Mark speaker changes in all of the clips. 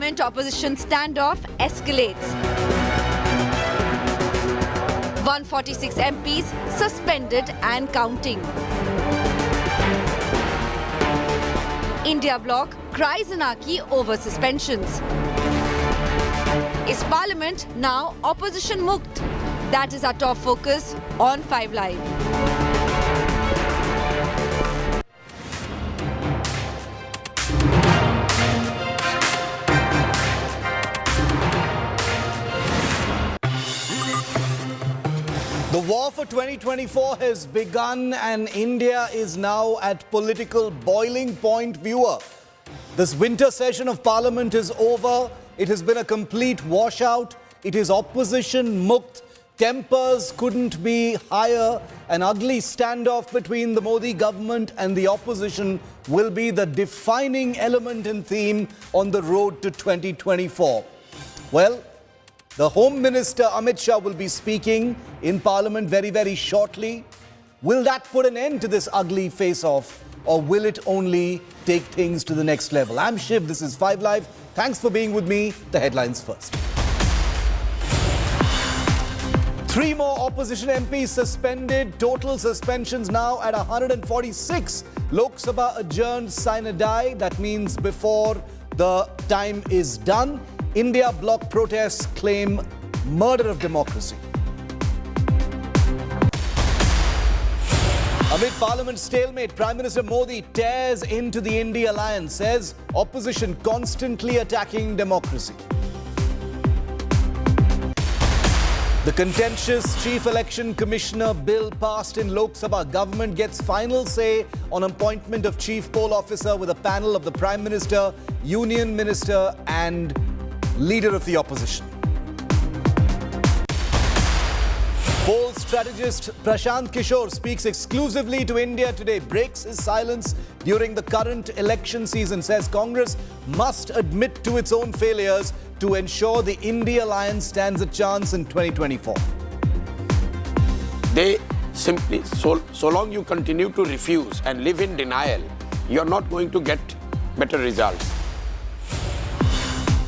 Speaker 1: Government-opposition standoff escalates. 146 MPs suspended and counting. India bloc cries anarchy over suspensions. Is Parliament now opposition mukt? That is our top focus on 5 Live.
Speaker 2: The war for 2024 has begun and India is now at political boiling point, viewer. This winter session of Parliament is over. It has been a complete washout. It is opposition mukt. Tempers couldn't be higher. An ugly standoff between the Modi government and the opposition will be the defining element and theme on the road to 2024. Well, the Home Minister Amit Shah will be speaking in Parliament very, very shortly. Will that put an end to this ugly face-off, or will it only take things to the next level? I'm Shiv, this is 5 Live. Thanks for being with me. The headlines first. 3 more opposition MPs suspended. Total suspensions now at 146. Lok Sabha adjourned sine die. That means before the time is done. India bloc protests claim murder of democracy. Amid Parliament stalemate, Prime Minister Modi tears into the India alliance, says opposition constantly attacking democracy. The contentious Chief Election Commissioner bill passed in Lok Sabha. Government gets final say on appointment of Chief Poll Officer with a panel of the Prime Minister, Union Minister and Leader of the Opposition. Poll strategist Prashant Kishore speaks exclusively to India today, breaks his silence during the current election season, says Congress must admit to its own failures to ensure the India alliance stands a chance in 2024.
Speaker 3: They simply, so long you continue to refuse and live in denial, you're not going to get better results.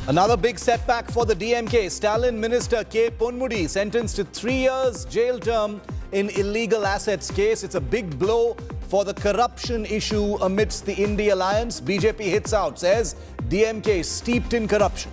Speaker 2: Another big setback for the DMK. Stalin Minister K. Ponmudi sentenced to 3 years jail term in illegal assets case. It's a big blow for the corruption issue amidst the India alliance. BJP hits out, says DMK steeped in corruption.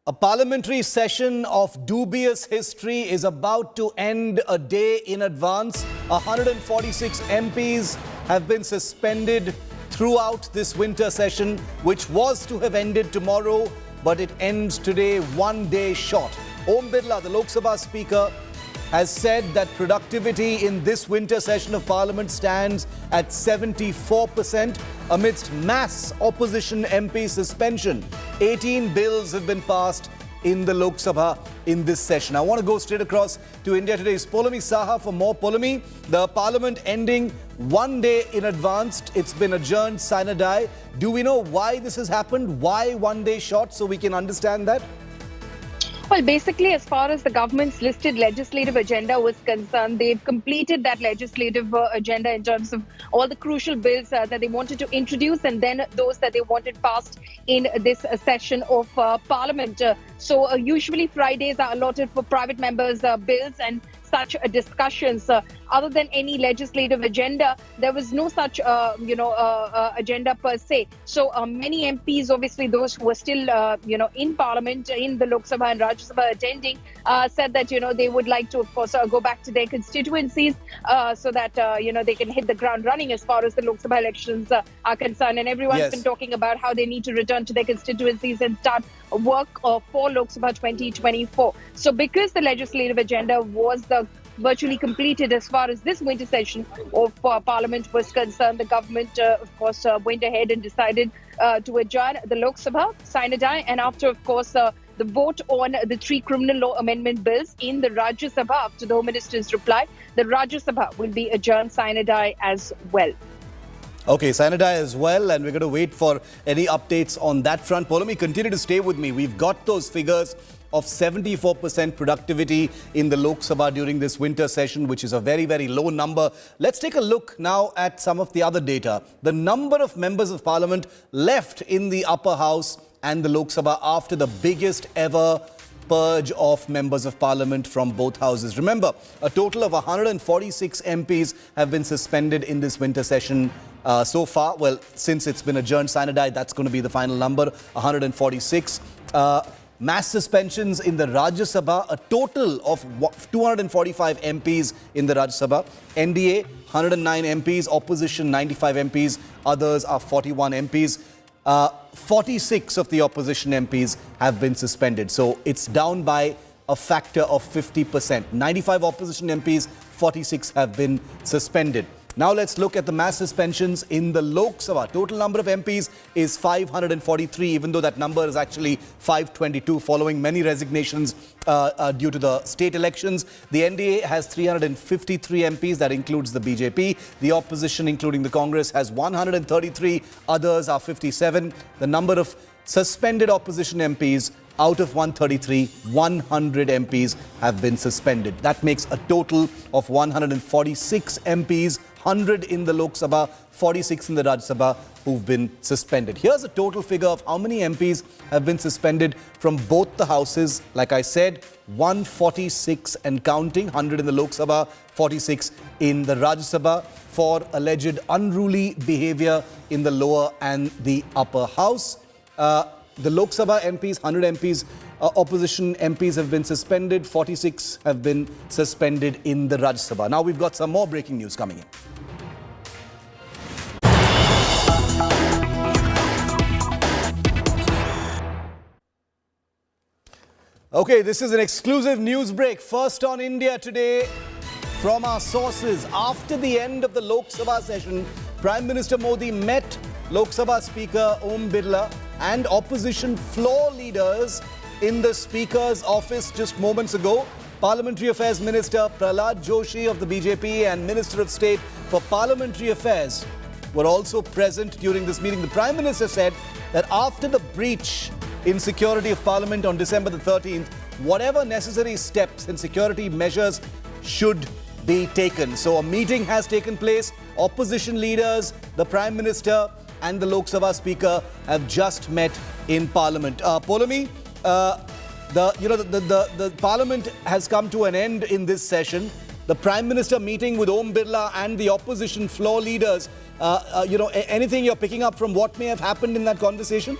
Speaker 2: A parliamentary session of dubious history is about to end a day in advance. 146 MPs have been suspended throughout this winter session, which was to have ended tomorrow, but it ends today 1 day short. Om Birla, the Lok Sabha Speaker, has said that productivity in this winter session of Parliament stands at 74% amidst mass opposition MP suspension. 18 bills have been passed in the Lok Sabha in this session. I want to go straight across to India Today's Polami Saha for more. Polami, the Parliament ending 1 day in advance. It's been adjourned sine die. Do we know why this has happened? Why 1 day short, so we can understand that?
Speaker 4: Well, basically, as far as the government's listed legislative agenda was concerned, they've completed that legislative agenda in terms of all the crucial bills that they wanted to introduce and then those that they wanted passed in this session of Parliament. So usually Fridays are allotted for private members' bills and such discussions. Other than any legislative agenda, there was no such, agenda per se. So many MPs, obviously those who were still, in Parliament, in the Lok Sabha and Rajya Sabha attending, said that, they would like to, of course, go back to their constituencies so that, they can hit the ground running as far as the Lok Sabha elections are concerned. And everyone's been talking about how they need to return to their constituencies and start work for Lok Sabha 2024. So because the legislative agenda was virtually completed as far as this winter session of Parliament was concerned, the government, of course, went ahead and decided to adjourn the Lok Sabha, sine die, and after, of course, the vote on the 3 criminal law amendment bills in the Rajya Sabha after the Home Minister's reply. The Rajya Sabha will be adjourned sine die as well.
Speaker 2: Okay, sine die as well, and we're going to wait for any updates on that front. Poulomi, continue to stay with me. We've got those figures of 74% productivity in the Lok Sabha during this winter session, which is a very, very low number. Let's take a look now at some of the other data. The number of members of parliament left in the upper house and the Lok Sabha after the biggest ever purge of members of parliament from both houses. Remember, a total of 146 MPs have been suspended in this winter session so far. Well, since it's been adjourned sine die, that's going to be the final number, 146. Mass suspensions in the Rajya Sabha, a total of 245 MPs in the Rajya Sabha. NDA, 109 MPs, opposition, 95 MPs, others are 41 MPs. 46 of the opposition MPs have been suspended. So it's down by a factor of 50%. 95 opposition MPs, 46 have been suspended. Now let's look at the mass suspensions in the Lok Sabha. Total number of MPs is 543, even though that number is actually 522 following many resignations due to the state elections. The NDA has 353 MPs, that includes the BJP. The opposition, including the Congress, has 133, others are 57. The number of suspended opposition MPs, out of 133, 100 MPs have been suspended. That makes a total of 146 MPs, 100 in the Lok Sabha, 46 in the Rajya Sabha, who've been suspended. Here's a total figure of how many MPs have been suspended from both the houses. Like I said, 146 and counting, 100 in the Lok Sabha, 46 in the Rajya Sabha for alleged unruly behaviour in the lower and the upper house. The Lok Sabha MPs, 100 MPs, opposition MPs have been suspended. 46 have been suspended in the Rajya Sabha. Now we've got some more breaking news coming in. Okay, this is an exclusive news break. First on India Today from our sources. After the end of the Lok Sabha session, Prime Minister Modi met Lok Sabha Speaker Om Birla and opposition floor leaders in the Speaker's office just moments ago. Parliamentary Affairs Minister Prahlad Joshi of the BJP and Minister of State for Parliamentary Affairs were also present during this meeting. The Prime Minister said that after the breach in security of Parliament on December the 13th, whatever necessary steps and security measures should be taken. So a meeting has taken place. Opposition leaders, the Prime Minister and the Lok Sabha Speaker have just met in Parliament. Poulomi, the Parliament has come to an end in this session. The Prime Minister meeting with Om Birla and the opposition floor leaders. Anything you're picking up from what may have happened in that conversation?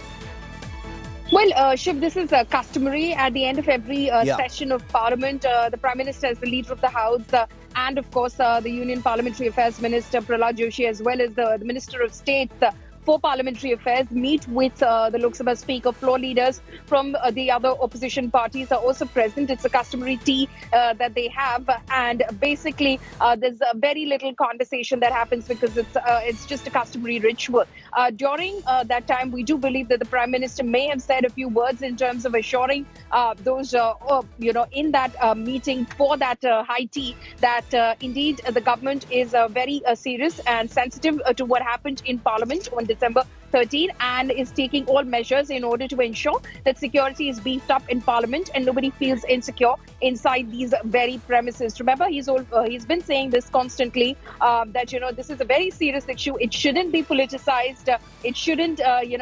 Speaker 4: Well, Shiv, this is customary at the end of every session of Parliament. The Prime Minister is the leader of the House and, of course, the Union Parliamentary Affairs Minister Prahlad Joshi, as well as the Minister of State for Parliamentary Affairs, meet with the Lok Sabha Speaker. Floor leaders from the other opposition parties are also present. It's a customary tea that they have, and basically there's very little conversation that happens because it's just a customary ritual. During that time, we do believe that the Prime Minister may have said a few words in terms of assuring those in that meeting for that high tea that indeed the government is very serious and sensitive to what happened in Parliament on December 13 and is taking all measures in order to ensure that security is beefed up in Parliament and nobody feels insecure inside these very premises. Remember, he's been saying this constantly, that this is a very serious issue. It shouldn't be politicized. It shouldn't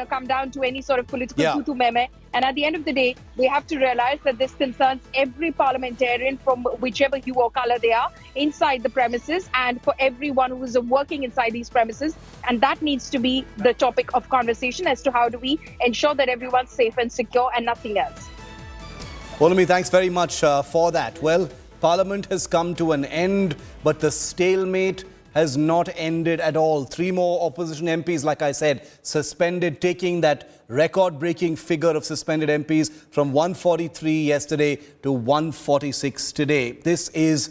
Speaker 4: come down to any sort of political tutu meme. And at the end of the day, we have to realize that this concerns every parliamentarian from whichever hue or color they are inside the premises, and for everyone who is working inside these premises. And that needs to be the topic of conversation as to how do we ensure that everyone's safe and secure and nothing else.
Speaker 2: Poulomi, thanks very much for that. Well, Parliament has come to an end, but the stalemate has not ended at all. 3 more opposition MPs, like I said, suspended, taking that record-breaking figure of suspended MPs from 143 yesterday to 146 today. This is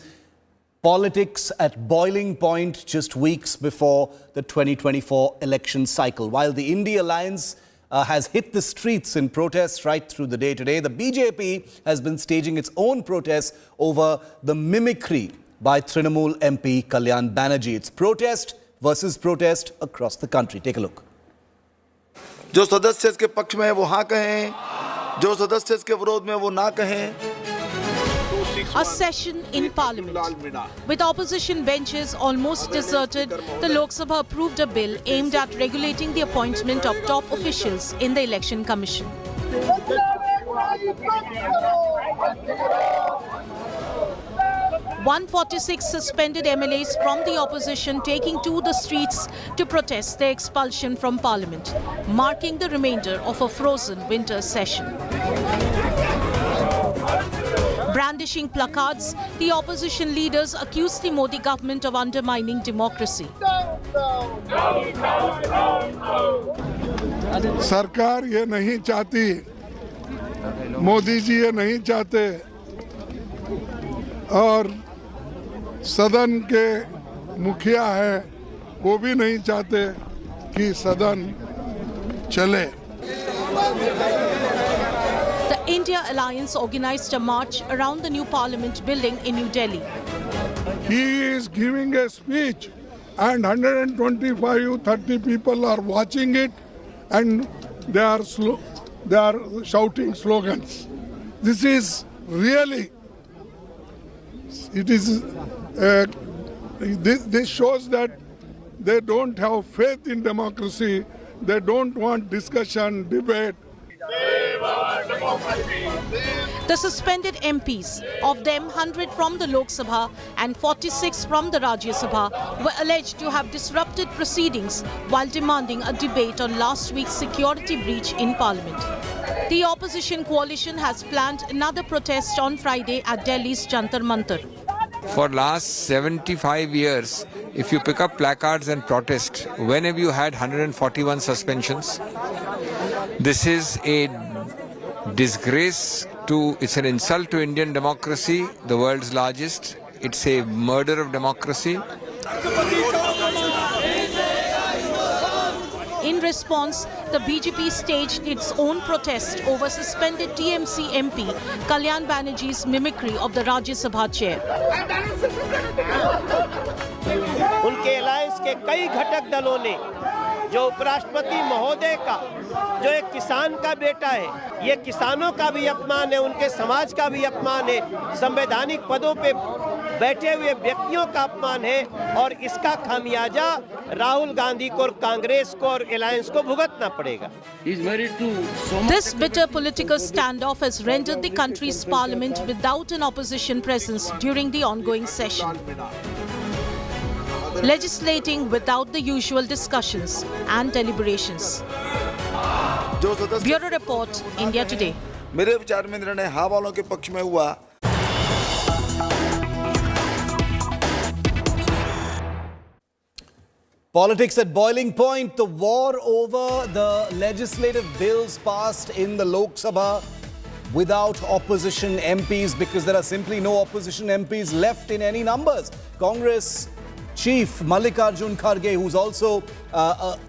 Speaker 2: politics at boiling point just weeks before the 2024 election cycle. While the India Alliance has hit the streets in protests right through the day today. The BJP has been staging its own protests over the mimicry by Trinamool MP Kalyan Banerjee. It's protest versus protest across the country. Take a look.
Speaker 5: जो सदस्य इसके पक्ष में है वो हाँ कहें, जो सदस्य इसके विरोध में वो ना कहें.
Speaker 6: A session in Parliament. With opposition benches almost deserted, the Lok Sabha approved a bill aimed at regulating the appointment of top officials in the Election Commission. "146 suspended MLAs from the opposition taking to the streets to protest their expulsion from Parliament, marking the remainder of a frozen winter session. Brandishing placards, the opposition leaders accused the Modi government of undermining democracy.
Speaker 7: सरकार ये नहीं चाहती, मोदी जी ये नहीं चाहते और सदन के मुखिया है वो भी नहीं चाहते कि सदन चले.
Speaker 6: The India Alliance organized a march around the new Parliament building in New Delhi.
Speaker 7: He is giving a speech and 125-30 people are watching it and they are shouting slogans. This is really, it is, this shows that they don't have faith in democracy. They don't want discussion, debate.
Speaker 6: The suspended MPs, of them 100 from the Lok Sabha and 46 from the Rajya Sabha, were alleged to have disrupted proceedings while demanding a debate on last week's security breach in Parliament. The opposition coalition has planned another protest on Friday at Delhi's Jantar Mantar.
Speaker 8: For last 75 years, if you pick up placards and protest, when have you had 141 suspensions? This is a disgrace it's an insult to Indian democracy, the world's largest. It's a murder of democracy.
Speaker 6: In response, the BJP staged its own protest over suspended TMC MP Kalyan Banerjee's mimicry of the Rajya Sabha chair.
Speaker 9: उनके alliance के कई घटक दलों ने जो उपराष्ट्रपति महोदय का जो एक किसान का बेटा है, ये किसानों का भी अपमान है, उनके समाज का भी अपमान है, संवैधानिक पदों पे बैठे हुए व्यक्तियों का अपमान है और इसका खामियाजा राहुल गांधी को और कांग्रेस को और अलायंस को भुगतना पड़ेगा.
Speaker 6: This bitter political standoff has rendered the country's parliament without an opposition presence during the ongoing session, legislating without the usual discussions and deliberations. Bureau Report, India Today.
Speaker 5: मेरे विचार में निर्णय हाँ वालों के पक्ष में हुआ.
Speaker 2: Politics at boiling point. The war over the legislative bills passed in the Lok Sabha without opposition MPs, because there are simply no opposition MPs left in any numbers. Congress Chief Mallikarjun Kharge, who's also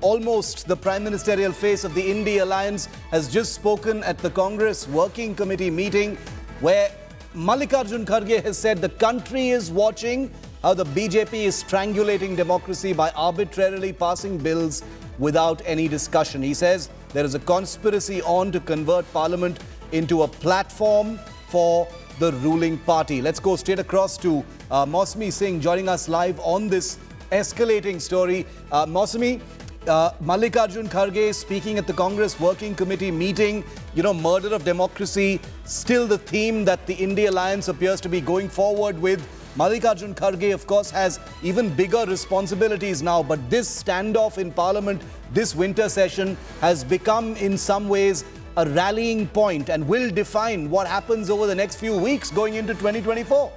Speaker 2: almost the prime ministerial face of the India Alliance, has just spoken at the Congress Working Committee meeting, where Mallikarjun Kharge has said the country is watching how the BJP is strangulating democracy by arbitrarily passing bills without any discussion. He says there is a conspiracy on to convert Parliament into a platform for the ruling party. Let's go straight across to Mausami Singh joining us live on this escalating story. Mausami, Mallikarjun Kharge speaking at the Congress Working Committee meeting, murder of democracy, still the theme that the India Alliance appears to be going forward with. Mallikarjun Kharge, of course, has even bigger responsibilities now, but this standoff in Parliament, this winter session, has become in some ways a rallying point and will define what happens over the next few weeks going into 2024.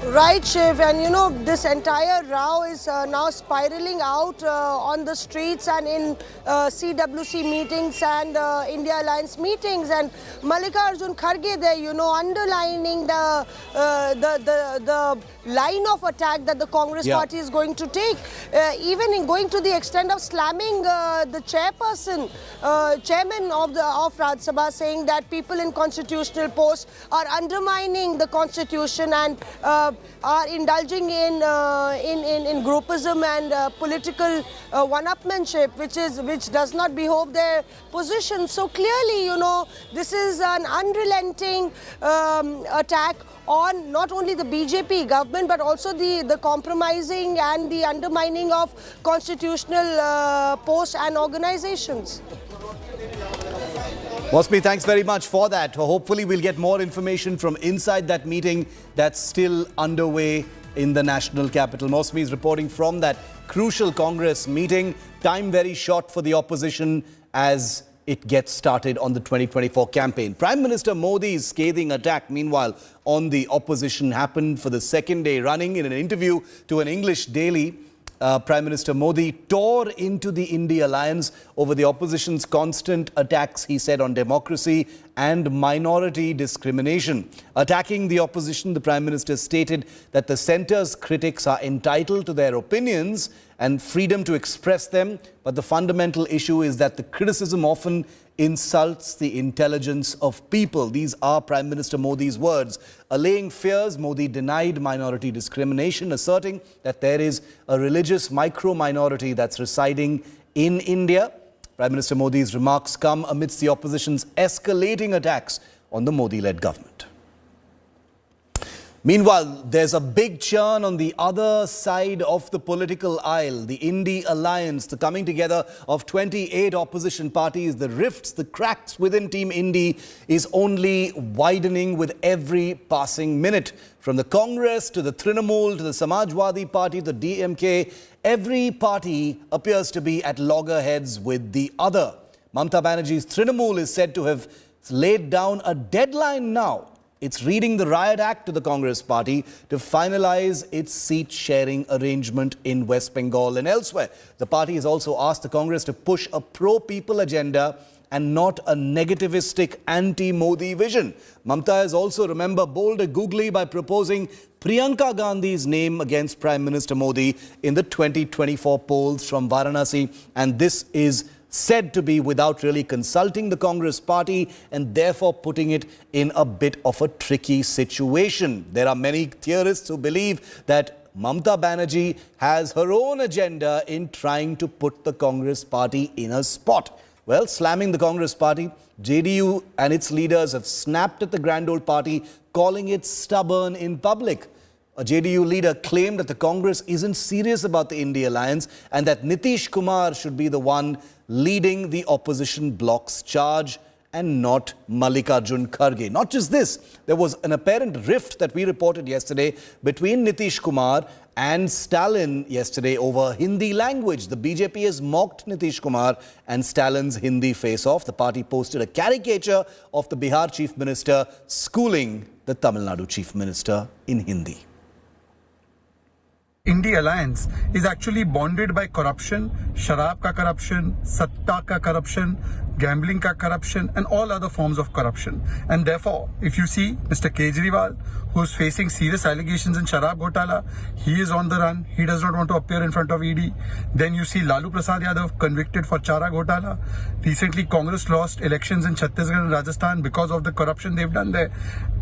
Speaker 10: Right, Shiv, and you know, this entire row is now spiraling out on the streets and in CWC meetings and India Alliance meetings, and Mallikarjun Kharge there, you know, underlining the line of attack that the Congress party is going to take, even in going to the extent of slamming the chairman of Rajya Sabha, saying that people in constitutional posts are undermining the constitution and are indulging in groupism and political one-upmanship, which does not behove their position. So clearly, you know, this is an unrelenting attack on not only the BJP government but also the compromising and the undermining of constitutional posts and organizations.
Speaker 2: Mosmi, thanks very much for that. Hopefully we'll get more information from inside that meeting that's still underway in the national capital. Mosmi is reporting from that crucial Congress meeting. Time very short for the opposition as it gets started on the 2024 campaign. Prime Minister Modi's scathing attack, meanwhile, on the opposition happened for the second day running. In an interview to an English daily, Prime Minister Modi tore into the India Alliance over the opposition's constant attacks, he said, on democracy and minority discrimination. Attacking the opposition, the Prime Minister stated that the centre's critics are entitled to their opinions and freedom to express them, but the fundamental issue is that the criticism often insults the intelligence of people. These are Prime Minister Modi's words. Allaying fears, Modi denied minority discrimination, asserting that there is a religious micro-minority that's residing in India. Prime Minister Modi's remarks come amidst the opposition's escalating attacks on the Modi-led government. Meanwhile, there's a big churn on the other side of the political aisle. The India Alliance, the coming together of 28 opposition parties, the rifts, the cracks within Team India is only widening with every passing minute. From the Congress to the Trinamool to the Samajwadi Party, the DMK, every party appears to be at loggerheads with the other. Mamata Banerjee's Trinamool is said to have laid down a deadline now. It's reading the Riot Act to the Congress party to finalize its seat-sharing arrangement in West Bengal and elsewhere. The party has also asked the Congress to push a pro-people agenda and not a negativistic anti-Modi vision. Mamata has also, remember, bowled a googly by proposing Priyanka Gandhi's name against Prime Minister Modi in the 2024 polls from Varanasi, and this is said to be without really consulting the Congress party and therefore putting it in a bit of a tricky situation. There are many theorists who believe that Mamata Banerjee has her own agenda in trying to put the Congress party in a spot. Well, slamming the Congress party, JDU and its leaders have snapped at the grand old party, calling it stubborn in public. A JDU leader claimed that the Congress isn't serious about the India Alliance and that Nitish Kumar should be the one leading the opposition bloc's charge and not Mallikarjun Kharge. Not just this, there was an apparent rift that we reported yesterday between Nitish Kumar and Stalin yesterday over Hindi language. The BJP has mocked Nitish Kumar and Stalin's Hindi face-off. The party posted a caricature of the Bihar Chief Minister schooling the Tamil Nadu Chief Minister in Hindi.
Speaker 11: India Alliance is actually bonded by corruption, sharab ka corruption, satta ka corruption, gambling ka corruption and all other forms of corruption. And therefore, if you see Mr. Kejriwal, who is facing serious allegations in sharab ghotala, he is on the run. He does not want to appear in front of ED. Then you see Lalu Prasad Yadav convicted for chara ghotala. Recently, Congress lost elections in Chhattisgarh and Rajasthan because of the corruption they've done there.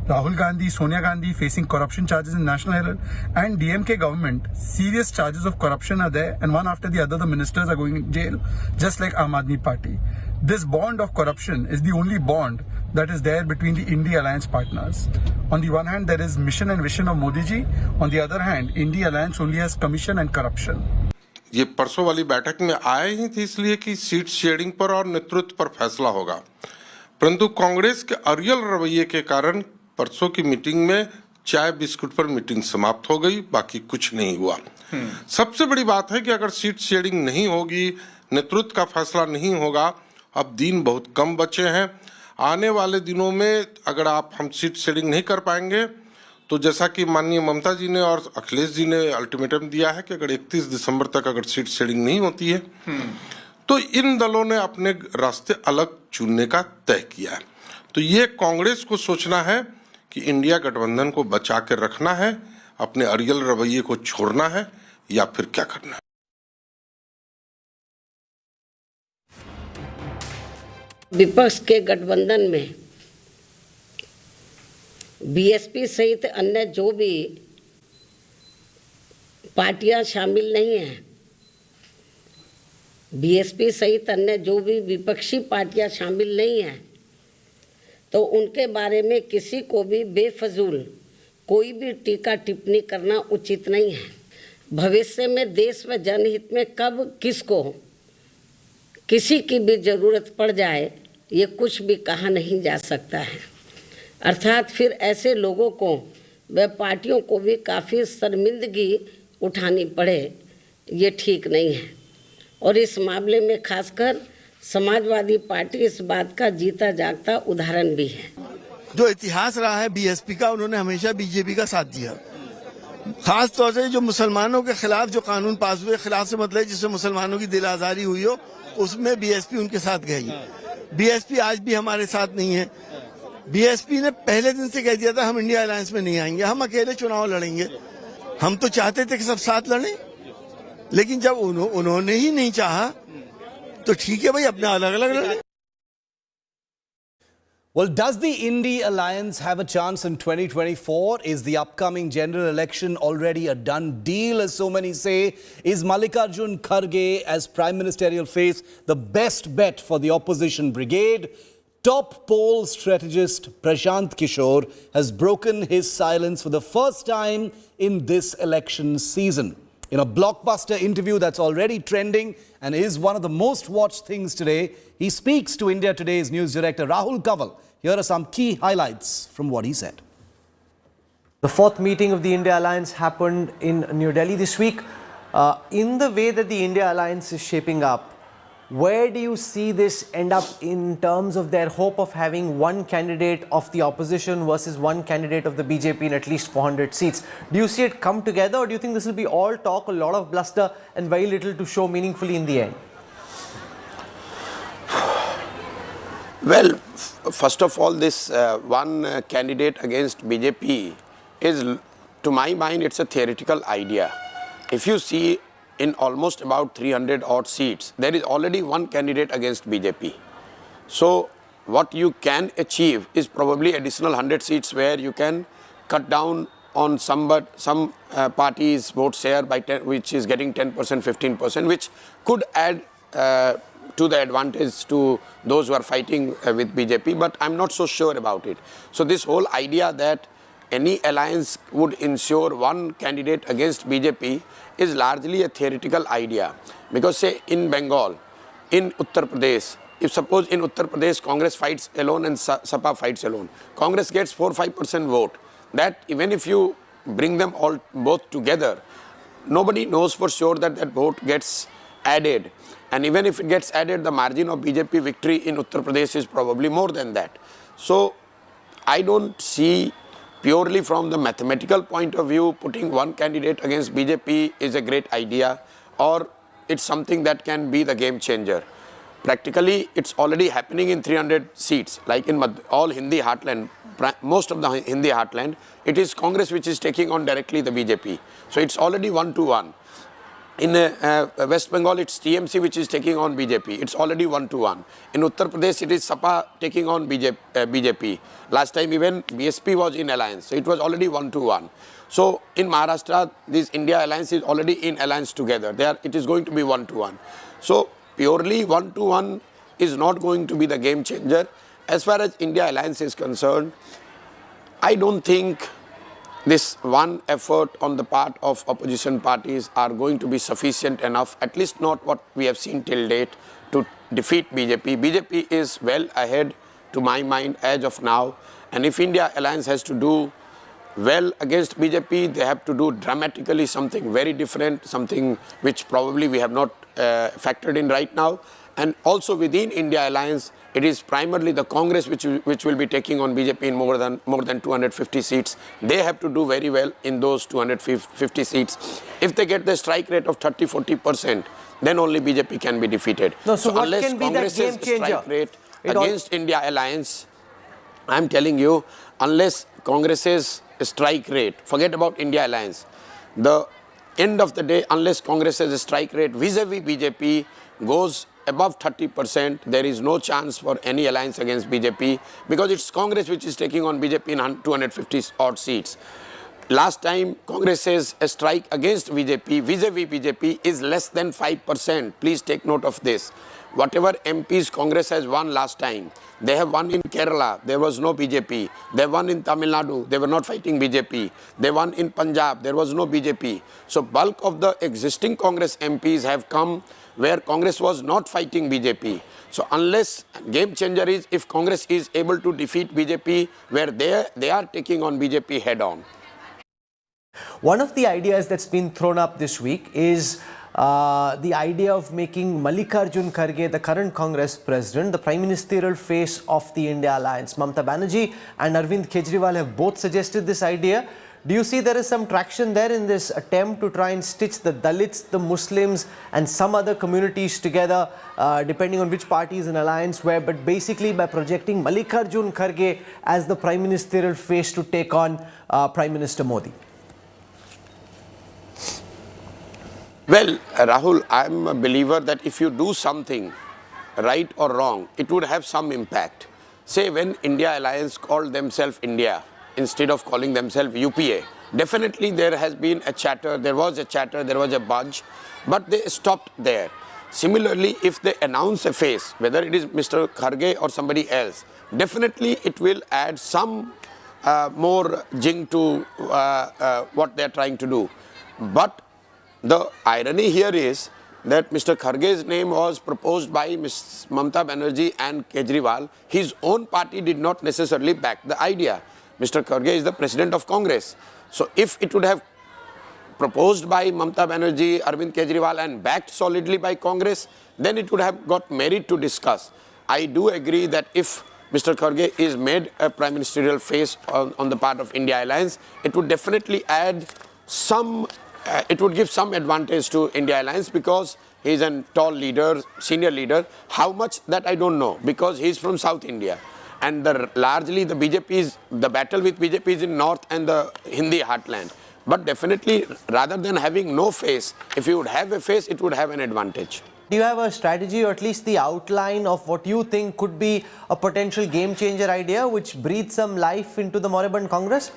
Speaker 11: Rahul Gandhi, Sonia Gandhi facing corruption charges in National Herald, and DMK government, serious charges of corruption are there, and one after the other the ministers are going in jail, just like Aam Aadmi Party. This bond of corruption is the only bond that is there between the India Alliance partners. On the one hand, there is mission and vision of Modi ji. On the other hand, India Alliance only has commission and corruption.
Speaker 12: ये परसों वाली बैठक में आए ही थे इसलिए कि seat sharing पर और नेतृत्व पर फैसला होगा, परंतु कांग्रेस के अरियल रवैये के कारण परसों की मीटिंग में चाय बिस्कुट पर मीटिंग समाप्त हो गई, बाकी कुछ नहीं हुआ। सबसे बड़ी बात है कि अगर सीट शेयरिंग नहीं होगी, नेतृत्व का फैसला नहीं होगा, अब दिन बहुत कम बचे हैं। आने वाले दिनों में अगर हम सीट शेयरिंग नहीं कर पाएंगे तो जैसा कि माननीय ममता जी ने और अखिलेश जी ने अल्टीमेटम दिया है कि अगर 31 दिसंबर तक अगर सीट शेयरिंग नहीं होती है तो इन दलों ने अपने रास्ते अलग चुनने का तय किया है। तो ये कांग्रेस को सोचना है कि इंडिया गठबंधन को बचा कर रखना है, अपने अरियल रवैये को छोड़ना है या फिर क्या करना है।
Speaker 13: विपक्ष के गठबंधन में बीएसपी सहित अन्य जो भी पार्टियां शामिल नहीं हैं, बीएसपी सहित अन्य जो भी विपक्षी पार्टियां शामिल नहीं हैं, तो उनके बारे में किसी को भी बेफजूल कोई भी टीका टिप्पणी करना उचित नहीं है। भविष्य में देश व जनहित में कब किसको किसी की भी जरूरत पड़ जाए ये कुछ भी कहा नहीं जा सकता है। अर्थात फिर ऐसे लोगों को व पार्टियों को भी काफ़ी शर्मिंदगी उठानी पड़े, ये ठीक नहीं है। और इस मामले में खासकर समाजवादी पार्टी इस बात का जीता जागता उदाहरण भी है।
Speaker 5: जो इतिहास रहा है बीएसपी का, उन्होंने हमेशा बीजेपी का साथ दिया। खास तौर से जो मुसलमानों के खिलाफ जो कानून पास हुए, खिलाफ से मतलब जिससे मुसलमानों की दिल आजारी हुई हो, उसमें बीएसपी उनके साथ गई। बीएसपी आज भी हमारे साथ नहीं है। बीएसपी ने पहले दिन से कह दिया था हम इंडिया अलायंस में नहीं आएंगे, हम अकेले चुनाव लड़ेंगे। हम तो चाहते थे कि सब साथ लड़ें, लेकिन जब उन्होंने ही नहीं चाहा तो ठीक है भाई, अपने अलग अलग लड़े।
Speaker 2: Well, does the India alliance have a chance in 2024? Is the upcoming general election already a done deal, as so many say? Is Mallikarjun Kharge as prime ministerial face the best bet for the opposition brigade? Top poll strategist Prashant Kishore has broken his silence for the first time in this election season. In a blockbuster interview that's already trending and is one of the most watched things today, he speaks to India Today's news director Rahul Kanwal. Here are some key highlights from what he said.
Speaker 14: The fourth meeting of the India Alliance happened in New Delhi this week. In the way that the India Alliance is shaping up, where do you see this end up in terms of their hope of having one candidate of the opposition versus one candidate of the BJP in at least 400 seats? Do you see it come together, or do you think this will be all talk, a lot of bluster and very little to show meaningfully in the end?
Speaker 3: Well, first of all, this one candidate against BJP is, to my mind, it's a theoretical idea. If you see in almost about 300 odd seats, there is already one candidate against BJP. So what you can achieve is probably additional 100 seats where you can cut down on some parties' vote share by 10, which is getting 10%, 15%, which could add to the advantage to those who are fighting with BJP, but I'm not so sure about it. So this whole idea that any alliance would ensure one candidate against BJP is largely a theoretical idea. Because say in Bengal, in Uttar Pradesh, if suppose in Uttar Pradesh Congress fights alone and Sapa fights alone, Congress gets 4-5% vote. That even if you bring them all both together, nobody knows for sure that that vote gets added. And even if it gets added, the margin of BJP victory in Uttar Pradesh is probably more than that. So I don't see, purely from the mathematical point of view, putting one candidate against BJP is a great idea, or it's something that can be the game changer. Practically, it's already happening in 300 seats, like in all Hindi heartland, most of the Hindi heartland, it is Congress which is taking on directly the BJP. So it's already 1-1. In West Bengal, it's TMC which is taking on BJP. It's already 1-1. In Uttar Pradesh, it is Sapa taking on BJP. Last time even BSP was in alliance. So it was already 1-1. So in Maharashtra, this India alliance is already in alliance together. It is going to be 1-1. So purely 1-1 is not going to be the game changer. As far as India alliance is concerned, I don't think this one effort on the part of opposition parties are going to be sufficient enough, at least not what we have seen till date, to defeat BJP. BJP is well ahead, to my mind, as of now. And if India alliance has to do well against BJP, they have to do dramatically something very different, something which probably we have not factored in right now. And also within India alliance, it is primarily the Congress which will be taking on BJP in more than 250 seats. They have to do very well in those 250 seats. If they get the strike rate of 30-40%, then only BJP can be defeated.
Speaker 14: No, so what
Speaker 3: unless
Speaker 14: can be that
Speaker 3: Congress's
Speaker 14: game changer?
Speaker 3: strike rate against India alliance, I am telling you, unless Congress's strike rate, forget about India alliance, the end of the day, unless Congress's strike rate vis-a-vis BJP goes above 30%, there is no chance for any alliance against BJP, because it's Congress which is taking on BJP in 250 odd seats. Last time Congress's strike against BJP vis-a-vis BJP is less than 5%. Please take note of this. Whatever MPs Congress has won last time, they have won in Kerala, there was no BJP. They won in Tamil Nadu, they were not fighting BJP. They won in Punjab, there was no BJP. So bulk of the existing Congress MPs have come where Congress was not fighting BJP. So unless game changer is if Congress is able to defeat BJP where they are taking on BJP head on.
Speaker 14: One of the ideas that's been thrown up this week is the idea of making Mallikarjun Kharge, the current Congress president, the prime ministerial face of the India alliance. Mamata Banerjee and Arvind Kejriwal have both suggested this idea. Do you see there is some traction there in this attempt to try and stitch the Dalits, the Muslims and some other communities together, depending on which party is in alliance where, but basically by projecting Mallikarjun Kharge as the prime ministerial face to take on Prime Minister Modi?
Speaker 3: Well, Rahul, I'm a believer that if you do something, right or wrong, it would have some impact. Say when India Alliance called themselves India instead of calling themselves UPA, definitely there has been a chatter, there was a buzz, but they stopped there. Similarly, if they announce a face, whether it is Mr. Kharge or somebody else, definitely it will add some more jing to what they are trying to do. But the irony here is that Mr. Kharge's name was proposed by Ms. Mamata Banerjee and Kejriwal. His own party did not necessarily back the idea. Mr. Kharge is the president of Congress. So if it would have proposed by Mamata Banerjee, Arvind Kejriwal and backed solidly by Congress, then it would have got merit to discuss. I do agree that if Mr. Kharge is made a prime ministerial face on the part of India Alliance, it would definitely add some it would give some advantage to India Alliance because he is a tall leader, senior leader. How much, that I don't know, because he is from South India. And largely the battle with BJP is in North and the Hindi heartland. But definitely, rather than having no face, if you would have a face, it would have an advantage.
Speaker 14: Do you have a strategy or at least the outline of what you think could be a potential game changer idea which breathes some life into the moribund Congress?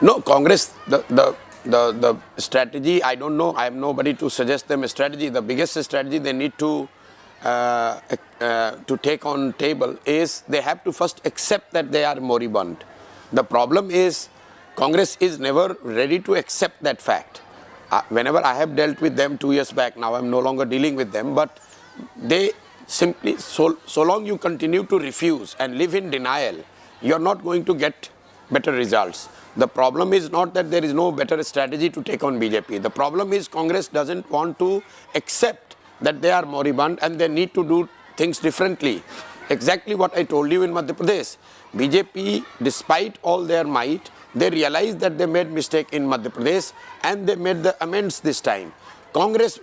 Speaker 3: No, Congress, the strategy, I don't know, I am nobody to suggest them a strategy. The biggest strategy they need to take on table is they have to first accept that they are moribund. The problem is Congress is never ready to accept that fact. Whenever I have dealt with them 2 years back, now I am no longer dealing with them, but they simply, so long you continue to refuse and live in denial, you are not going to get better results. The problem is not that there is no better strategy to take on BJP. The problem is Congress doesn't want to accept that they are moribund and they need to do things differently. Exactly what I told you in Madhya Pradesh. BJP, despite all their might, they realized that they made mistake in Madhya Pradesh and they made the amends this time. Congress,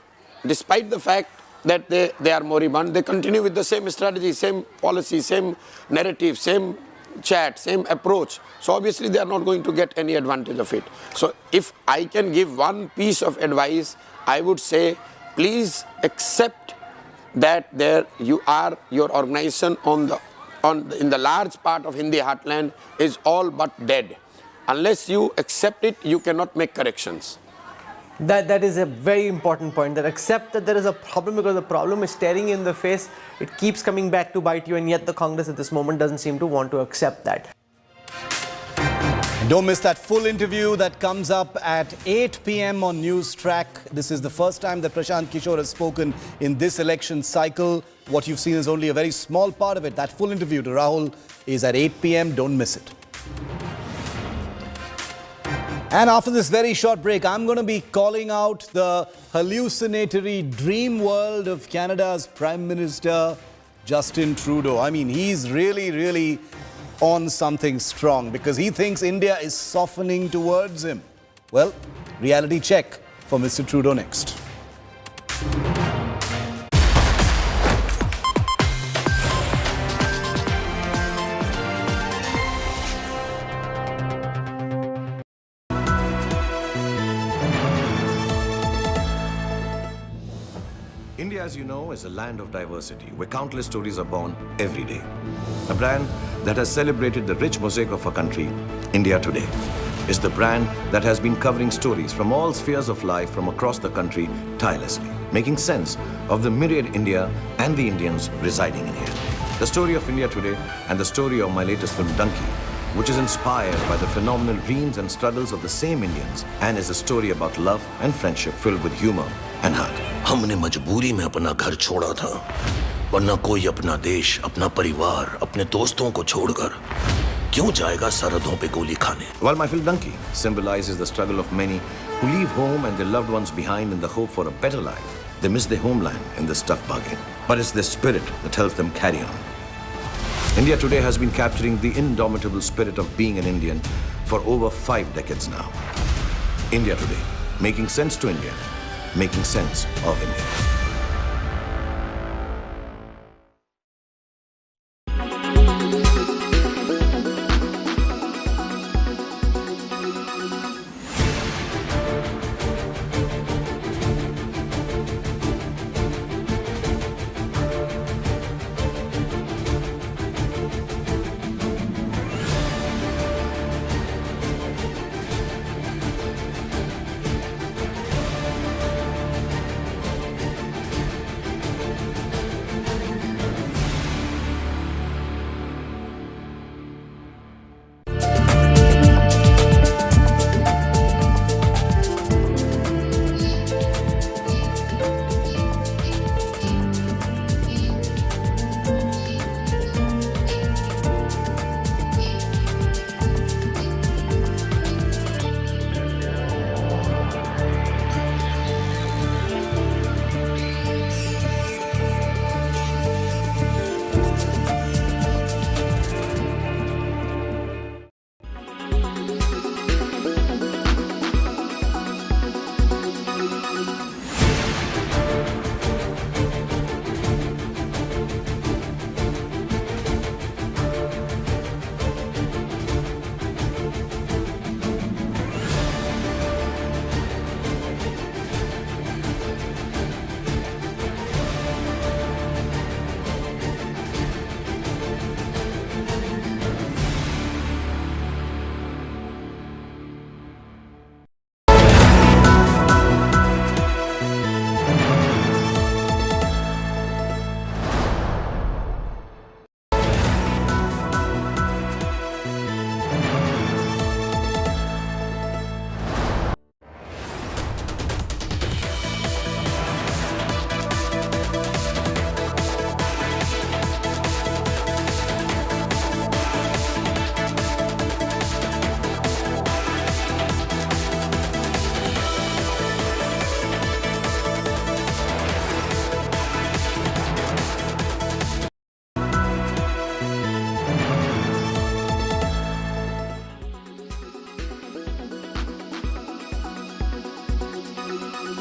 Speaker 3: despite the fact that they are moribund, they continue with the same strategy, same policy, same narrative, same chat, same approach. So obviously they are not going to get any advantage of it. So if I can give one piece of advice, I would say please accept that your organization in the large part of Hindi heartland is all but dead. Unless you accept it, you cannot make corrections.
Speaker 14: That is a very important point, that accept that there is a problem, because the problem is staring you in the face. It keeps coming back to bite you, and yet the Congress at this moment doesn't seem to want to accept that.
Speaker 2: Don't miss that full interview that comes up at 8 p.m. on News Track. This is the first time that Prashant Kishore has spoken in this election cycle. What you've seen is only a very small part of it. That full interview to Rahul is at 8 p.m. Don't miss it. And after this very short break, I'm going to be calling out the hallucinatory dream world of Canada's Prime Minister, Justin Trudeau. I mean, he's really on something strong because he thinks India is softening towards him. Well, reality check for Mr. Trudeau next.
Speaker 15: India, as you know, is a land of diversity, where countless stories are born every day. A brand that has celebrated the rich mosaic of our country, India Today, is the brand that has been covering stories from all spheres of life from across the country tirelessly, making sense of the myriad India and the Indians residing in here. The story of India Today and the story of my latest film, Donkey, which is inspired by the phenomenal dreams and struggles of the same Indians and is a story about love and friendship filled with humor and heart.
Speaker 16: हमने मजबूरी में अपना घर छोड़ा था, वरना कोई अपना देश, अपना परिवार, अपने दोस्तों को छोड़कर क्यों जाएगा सरहदों पे गोली खाने?
Speaker 15: While my film Donkey symbolizes the struggle of many who leave home and their loved ones behind in the hope for a better life, they miss their homeland in this tough bargain. But it's their spirit that helps them carry on. India Today has been capturing the indomitable spirit of being an Indian for over 5 decades now. India Today, making sense to India, making sense of India.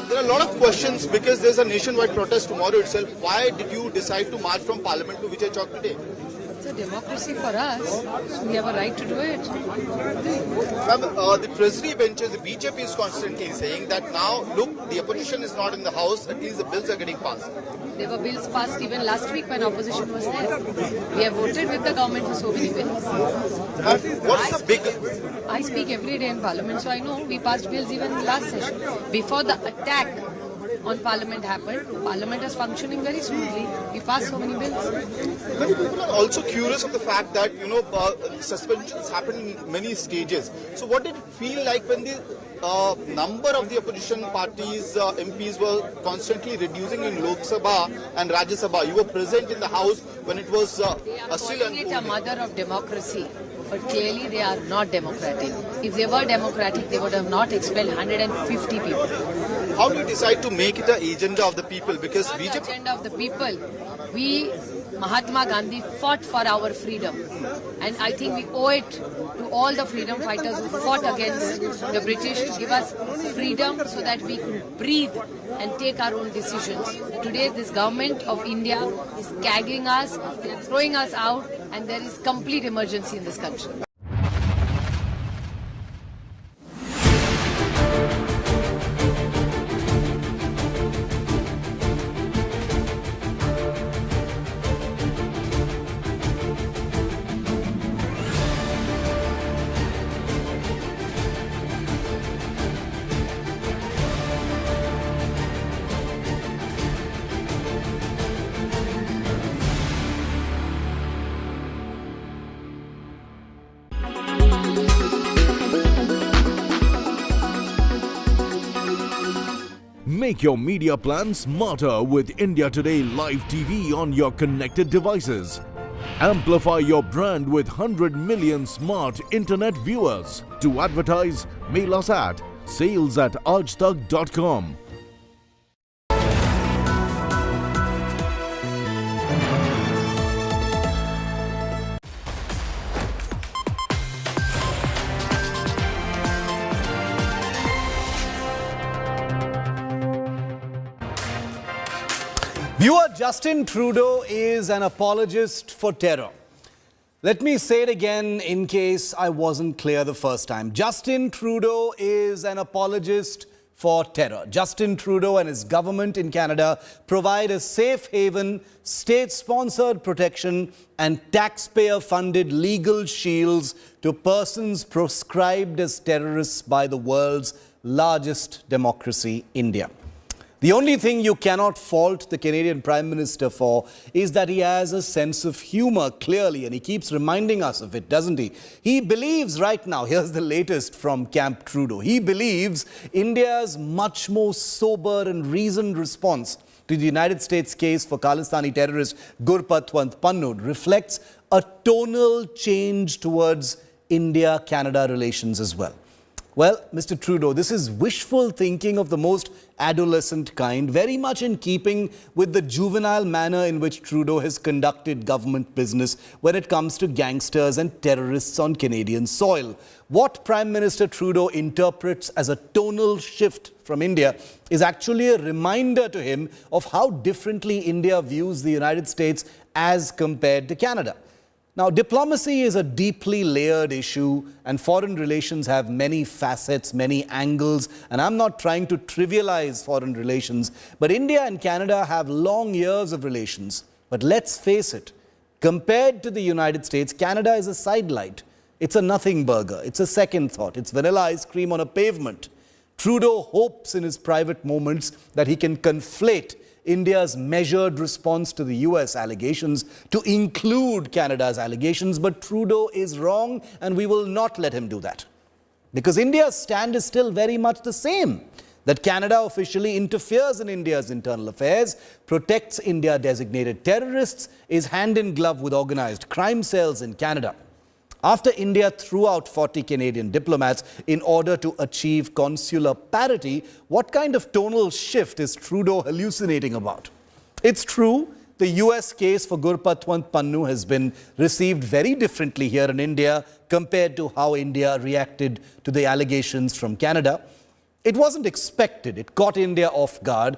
Speaker 17: There are a lot of questions because there's a nationwide protest tomorrow itself. Why did you decide to march from Parliament to Vijay Chowk today?
Speaker 18: It's a democracy for us, so we have a right to do it.
Speaker 17: The Treasury benches, the BJP is constantly saying that now, look, the opposition is not in the House, at least the bills are getting passed.
Speaker 18: There were bills passed even last week when opposition was there. We have voted with the government for so many bills.
Speaker 17: What's the big...
Speaker 18: I speak every day in Parliament, so I know we passed bills even in last session. Before the attack on Parliament happened, Parliament is functioning very smoothly. We passed so many bills.
Speaker 17: Many people are also curious of the fact that, suspensions happen in many stages. So what did it feel like when the number of the opposition parties MPs were constantly reducing in Lok Sabha and Rajya Sabha. You were present in the House when it was still
Speaker 18: calling it a mother of democracy, but clearly they are not democratic. If they were democratic, they would have not expelled 150 people.
Speaker 17: How do you decide to make it an agenda of the people? Because
Speaker 18: not the agenda of the people. We, Mahatma Gandhi, fought for our freedom, and I think we owe it to all the freedom fighters who fought against the British to give us freedom so that we could breathe and take our own decisions. Today, this government of India is gagging us, they are throwing us out, and there is complete emergency in this country.
Speaker 19: Make your media plan smarter with India Today Live TV on your connected devices. Amplify your brand with 100 million smart internet viewers. To advertise, mail us at sales@aajtak.com.
Speaker 2: Viewer, Justin Trudeau is an apologist for terror. Let me say it again in case I wasn't clear the first time. Justin Trudeau is an apologist for terror. Justin Trudeau and his government in Canada provide a safe haven, state-sponsored protection and taxpayer-funded legal shields to persons proscribed as terrorists by the world's largest democracy, India. The only thing you cannot fault the Canadian Prime Minister for is that he has a sense of humor, clearly, and he keeps reminding us of it, doesn't he? He believes right now, here's the latest from Camp Trudeau, he believes India's much more sober and reasoned response to the United States case for Khalistani terrorist Gurpatwant Pannu reflects a tonal change towards India-Canada relations as well. Well, Mr. Trudeau, this is wishful thinking of the most adolescent kind, very much in keeping with the juvenile manner in which Trudeau has conducted government business when it comes to gangsters and terrorists on Canadian soil. What Prime Minister Trudeau interprets as a tonal shift from India is actually a reminder to him of how differently India views the United States as compared to Canada. Now, diplomacy is a deeply layered issue and foreign relations have many facets, many angles, and I'm not trying to trivialize foreign relations, but India and Canada have long years of relations. But let's face it, compared to the United States, Canada is a sidelight. It's a nothing burger. It's a second thought. It's vanilla ice cream on a pavement. Trudeau hopes in his private moments that he can conflate India's measured response to the US allegations to include Canada's allegations, but Trudeau is wrong and we will not let him do that. Because India's stand is still very much the same, that Canada officially interferes in India's internal affairs, protects India-designated terrorists, is hand in glove with organized crime cells in Canada. After India threw out 40 Canadian diplomats in order to achieve consular parity, what kind of tonal shift is Trudeau hallucinating about? It's true, the US case for Gurpatwant Pannu has been received very differently here in India compared to how India reacted to the allegations from Canada. It wasn't expected, it caught India off guard.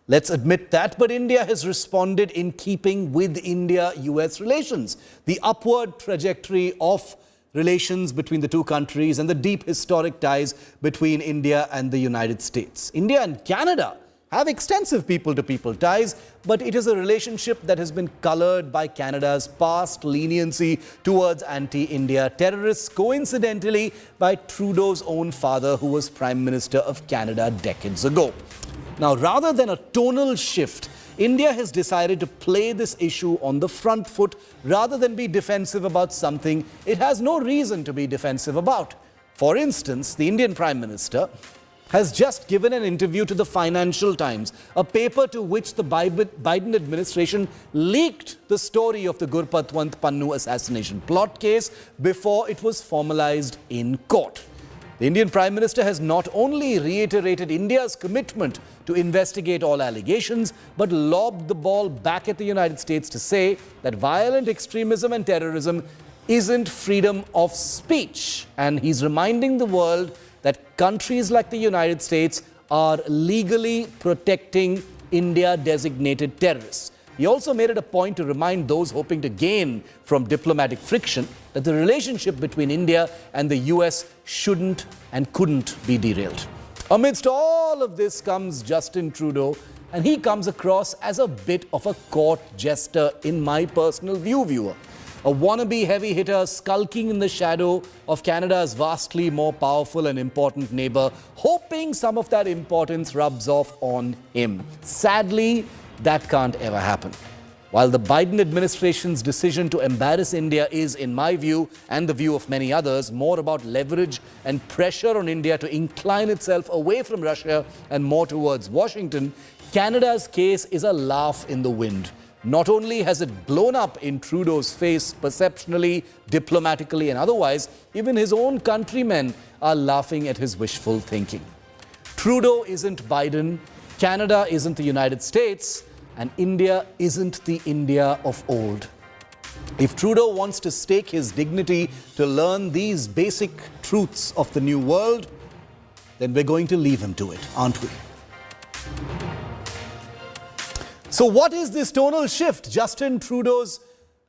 Speaker 2: Let's admit that, but India has responded in keeping with India-US relations. The upward trajectory of relations between the two countries and the deep historic ties between India and the United States. India and Canada have extensive people-to-people ties, but it is a relationship that has been colored by Canada's past leniency towards anti-India terrorists, coincidentally by Trudeau's own father, who was Prime Minister of Canada decades ago. Now, rather than a tonal shift, India has decided to play this issue on the front foot rather than be defensive about something it has no reason to be defensive about. For instance, the Indian Prime Minister has just given an interview to the Financial Times, a paper to which the Biden administration leaked the story of the Gurpatwant Pannu assassination plot case before it was formalized in court. The Indian Prime Minister has not only reiterated India's commitment to investigate all allegations, but lobbed the ball back at the United States to say that violent extremism and terrorism isn't freedom of speech. And he's reminding the world that countries like the United States are legally protecting India-designated terrorists. He also made it a point to remind those hoping to gain from diplomatic friction that the relationship between India and the US shouldn't and couldn't be derailed. Amidst all of this comes Justin Trudeau, and he comes across as a bit of a court jester in my personal viewer. A wannabe heavy hitter skulking in the shadow of Canada's vastly more powerful and important neighbor, hoping some of that importance rubs off on him. Sadly, that can't ever happen. While the Biden administration's decision to embarrass India is, in my view, and the view of many others, more about leverage and pressure on India to incline itself away from Russia and more towards Washington, Canada's case is a laugh in the wind. Not only has it blown up in Trudeau's face perceptionally, diplomatically and otherwise, even his own countrymen are laughing at his wishful thinking. Trudeau isn't Biden, Canada isn't the United States, and India isn't the India of old. If Trudeau wants to stake his dignity to learn these basic truths of the new world, then we're going to leave him to it, aren't we? So what is this tonal shift? Justin Trudeau's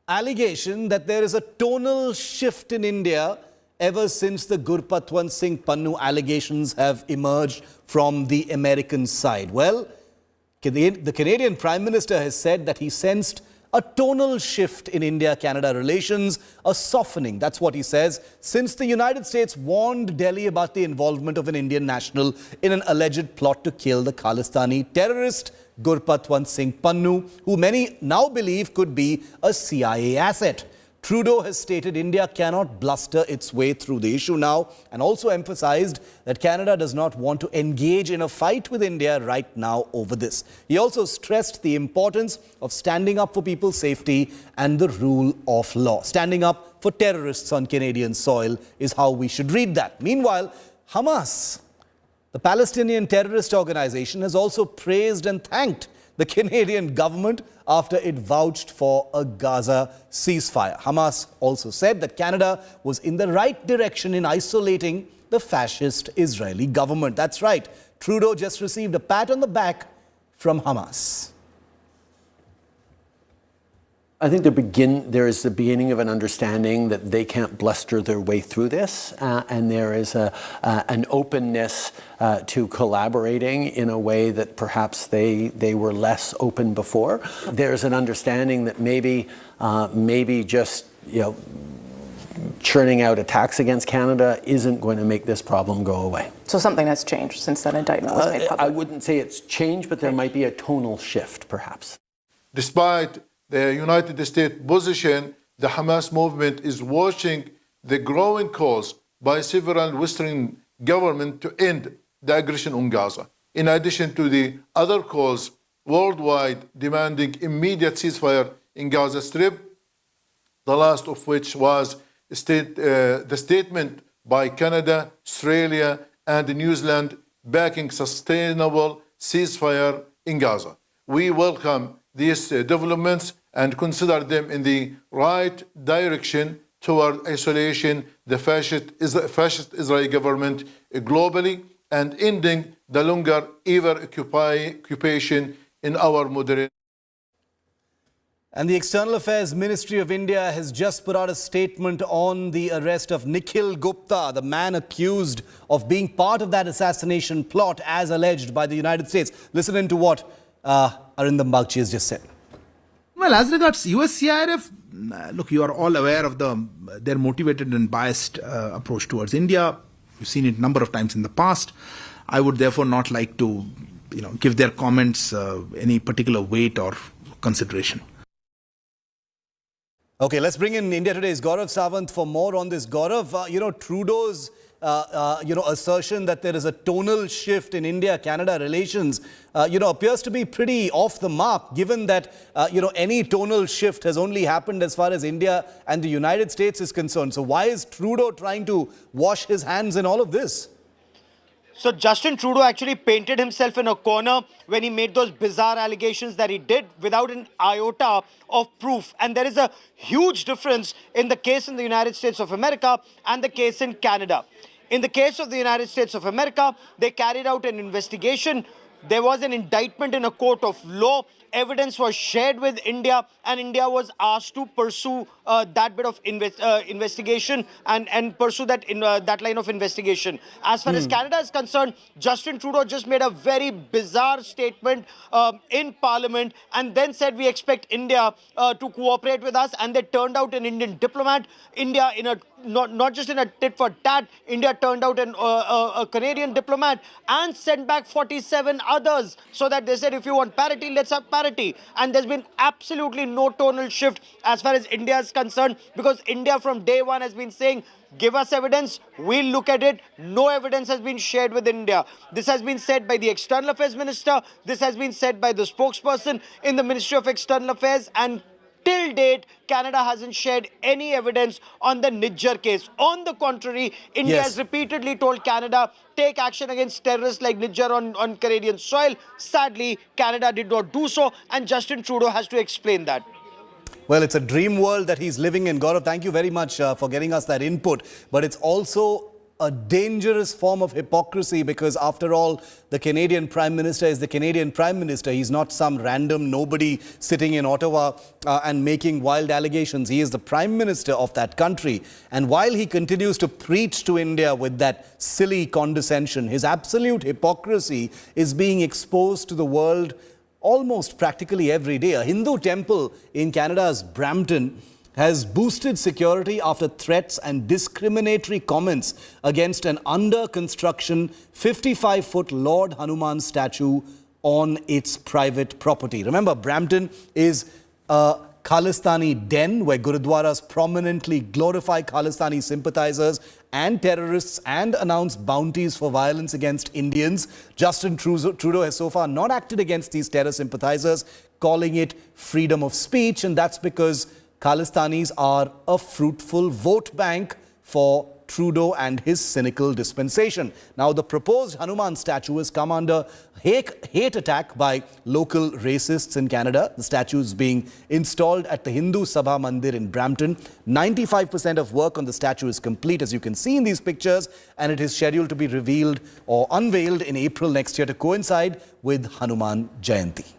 Speaker 2: allegation that there is a tonal shift in India ever since the Gurpatwant Singh Pannu allegations have emerged from the American side. Well, the Canadian Prime Minister has said that he sensed a tonal shift in India-Canada relations, a softening, that's what he says, since the United States warned Delhi about the involvement of an Indian national in an alleged plot to kill the Khalistani terrorist Gurpatwant Singh Pannu, who many now believe could be a CIA asset. Trudeau has stated India cannot bluster its way through the issue now, and also emphasized that Canada does not want to engage in a fight with India right now over this. He also stressed the importance of standing up for people's safety and the rule of law. Standing up for terrorists on Canadian soil is how we should read that. Meanwhile, Hamas, the Palestinian terrorist organization, has also praised and thanked the Canadian government after it vouched for a Gaza ceasefire. Hamas also said that Canada was in the right direction in isolating the fascist Israeli government. That's right. Trudeau just received a pat on the back from Hamas.
Speaker 20: I think there is the beginning of an understanding that they can't bluster their way through this, and there is an openness to collaborating in a way that perhaps they were less open before. There's an understanding that maybe just churning out attacks against Canada isn't going to make this problem go away.
Speaker 21: So something has changed since that indictment was made public?
Speaker 20: I wouldn't say it's changed, but there might be a tonal shift, perhaps.
Speaker 22: Despite the United States position, the Hamas movement is watching the growing calls by several Western governments to end the aggression on Gaza. In addition to the other calls worldwide demanding immediate ceasefire in Gaza Strip, the last of which was the statement by Canada, Australia, and New Zealand backing sustainable ceasefire in Gaza. We welcome these developments and consider them in the right direction toward isolation the fascist Israeli government globally and ending the longer ever occupation in our modern.
Speaker 2: And the External Affairs Ministry of India has just put out a statement on the arrest of Nikhil Gupta, the man accused of being part of that assassination plot as alleged by the United States. Listen in to what Arindam Bagchi has just said.
Speaker 23: Well, as regards USCIRF, look, you are all aware of their motivated and biased approach towards India. You've seen it a number of times in the past. I would therefore not like to, give their comments any particular weight or consideration. Okay, let's bring in India Today's Gaurav Sawant for more on this. Gaurav, Trudeau's
Speaker 2: assertion that there is a tonal shift in India-Canada relations, appears to be pretty off the mark, given that, any tonal shift has only happened as far as India and the United States is concerned. So why is Trudeau trying to wash his hands in all of this?
Speaker 1: So Justin Trudeau actually painted himself in a corner when he made those bizarre allegations that he did without an iota of proof. And there is a huge difference in the case in the United States of America and the case in Canada. In the case of the United States of America, they carried out an investigation. There was an indictment in a court of law. Evidence was shared with India, and India was asked to pursue that bit of investigation and pursue that line of investigation. As far as Canada is concerned, Justin Trudeau just made a very bizarre statement in Parliament and then said we expect India to cooperate with us, and they turned out an Indian diplomat. India, in a not just in a tit for tat, India turned out a Canadian diplomat and sent back 47 others, so that they said if you want parity, let's have parity. And there's been absolutely no tonal shift as far as India is concerned, because India from day one has been saying, give us evidence, we'll look at it. No evidence has been shared with India. This has been said by the External Affairs Minister. This has been said by the spokesperson in the Ministry of External Affairs, and till date, Canada hasn't shared any evidence on the Nijjar case. On the contrary, India has repeatedly told Canada, take action against terrorists like Nijjar on Canadian soil. Sadly, Canada did not do so, and Justin Trudeau has to explain that.
Speaker 2: Well, it's a dream world that he's living in. Gaurav, thank you very much for getting us that input. But it's also a dangerous form of hypocrisy, because after all, the Canadian Prime Minister is the Canadian Prime Minister. He's not some random nobody sitting in Ottawa and making wild allegations. He is the Prime Minister of that country. And while he continues to preach to India with that silly condescension, his absolute hypocrisy is being exposed to the world almost practically every day. A Hindu temple in Canada's Brampton has boosted security after threats and discriminatory comments against an under-construction 55-foot Lord Hanuman statue on its private property. Remember, Brampton is a Khalistani den where Gurudwaras prominently glorify Khalistani sympathizers and terrorists and announce bounties for violence against Indians. Justin Trudeau has so far not acted against these terror sympathizers, calling it freedom of speech, and that's because Khalistanis are a fruitful vote bank for Trudeau and his cynical dispensation. Now, the proposed Hanuman statue has come under hate attack by local racists in Canada. The statue is being installed at the Hindu Sabha Mandir in Brampton. 95% of work on the statue is complete, as you can see in these pictures, and it is scheduled to be revealed or unveiled in April next year to coincide with Hanuman Jayanti.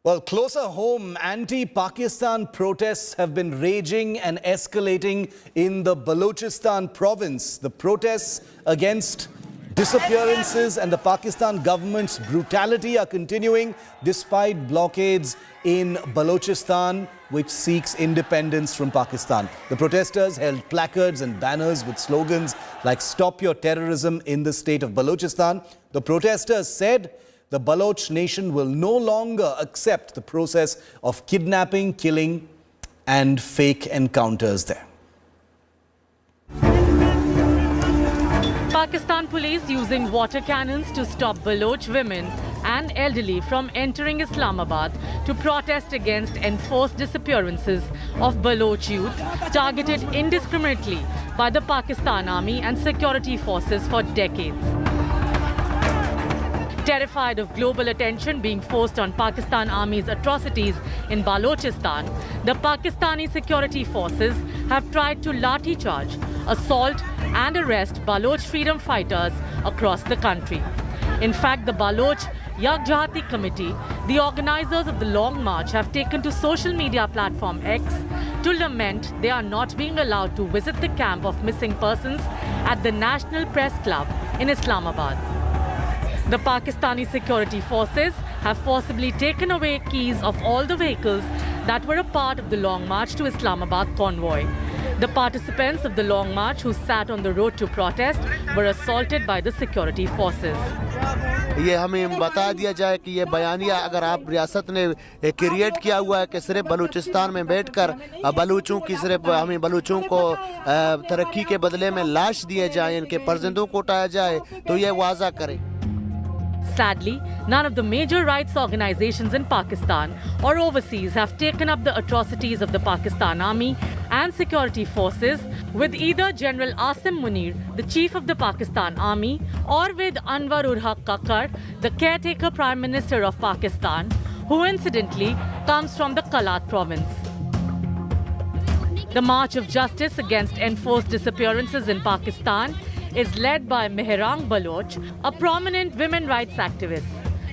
Speaker 2: Well, closer home, anti-Pakistan protests have been raging and escalating in the Balochistan province. The protests against disappearances and the Pakistan government's brutality are continuing despite blockades in Balochistan, which seeks independence from Pakistan. The protesters held placards and banners with slogans like "Stop your terrorism" in the state of Balochistan. The protesters said the Baloch nation will no longer accept the process of kidnapping, killing and fake encounters there.
Speaker 4: Pakistan police using water cannons to stop Baloch women and elderly from entering Islamabad to protest against enforced disappearances of Baloch youth targeted indiscriminately by the Pakistan Army and security forces for decades. Terrified of global attention being forced on Pakistan Army's atrocities in Balochistan, the Pakistani security forces have tried to lathi charge, assault and arrest Baloch freedom fighters across the country. In fact, the Baloch Yakjahati Committee, the organizers of the Long March, have taken to social media platform X to lament they are not being allowed to visit the camp of missing persons at the National Press Club in Islamabad. The Pakistani security forces have forcibly taken away keys of all the vehicles that were a part of the Long March to Islamabad convoy. The participants of the long march who sat on the road to protest were assaulted by the security forces.
Speaker 7: ये हमें बता दिया जाए कि ये बयानिया अगर आप रियासत ने क्रिएट किया हुआ है कि सिर्फ बलूचिस्तान में बैठकर बलूचों की सिर्फ हमें बलूचों को तरक्की के बदले में लाश दिए जाए, इनके परजिंदों को उठाया जाए, तो ये वाजा करें.
Speaker 4: Sadly, none of the major rights organizations in Pakistan or overseas have taken up the atrocities of the Pakistan Army and security forces with either General Asim Munir, the chief of the Pakistan Army, or with Anwar ul Haq Kakar, the caretaker Prime Minister of Pakistan, who incidentally comes from the Kalat province. The March of Justice against enforced disappearances in Pakistan is led by Mehrang Baloch, a prominent women rights activist.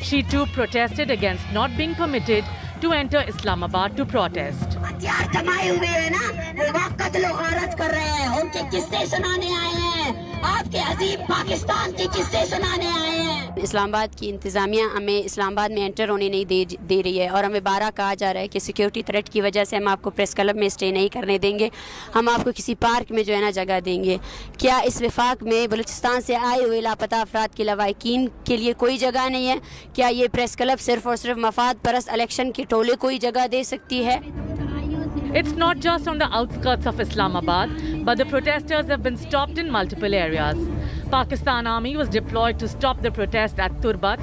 Speaker 4: She too protested against not being permitted to enter Islamabad to protest.
Speaker 8: हथियार कमाए हुए हैं ना, वो कत्ल औरत कर रहे हैं, उनके किस्से सुनाने आए हैं, आपके अजीब पाकिस्तान के किस्से सुनाने आए हैं.
Speaker 9: इस्लामाबाद की इंतज़ामिया हमें इस्लामाबाद में एंटर होने नहीं दे रही है और हमें बारह कहा जा रहा है कि सिक्योरिटी थ्रेट की वजह से हम आपको प्रेस क्लब में स्टे नहीं करने देंगे, हम आपको किसी पार्क में जो है ना जगह देंगे. क्या इस वफाक में बलूचिस्तान से आए हुए लापता अफराद के लवाकिन के लिए कोई जगह नहीं है? क्या ये प्रेस क्लब सिर्फ और सिर्फ मफाद परस्त इलेक्शन के टोले को ही जगह दे सकती है?
Speaker 4: It's not just on the outskirts of Islamabad, but the protesters have been stopped in multiple areas. Pakistan Army was deployed to stop the protest at Turbat.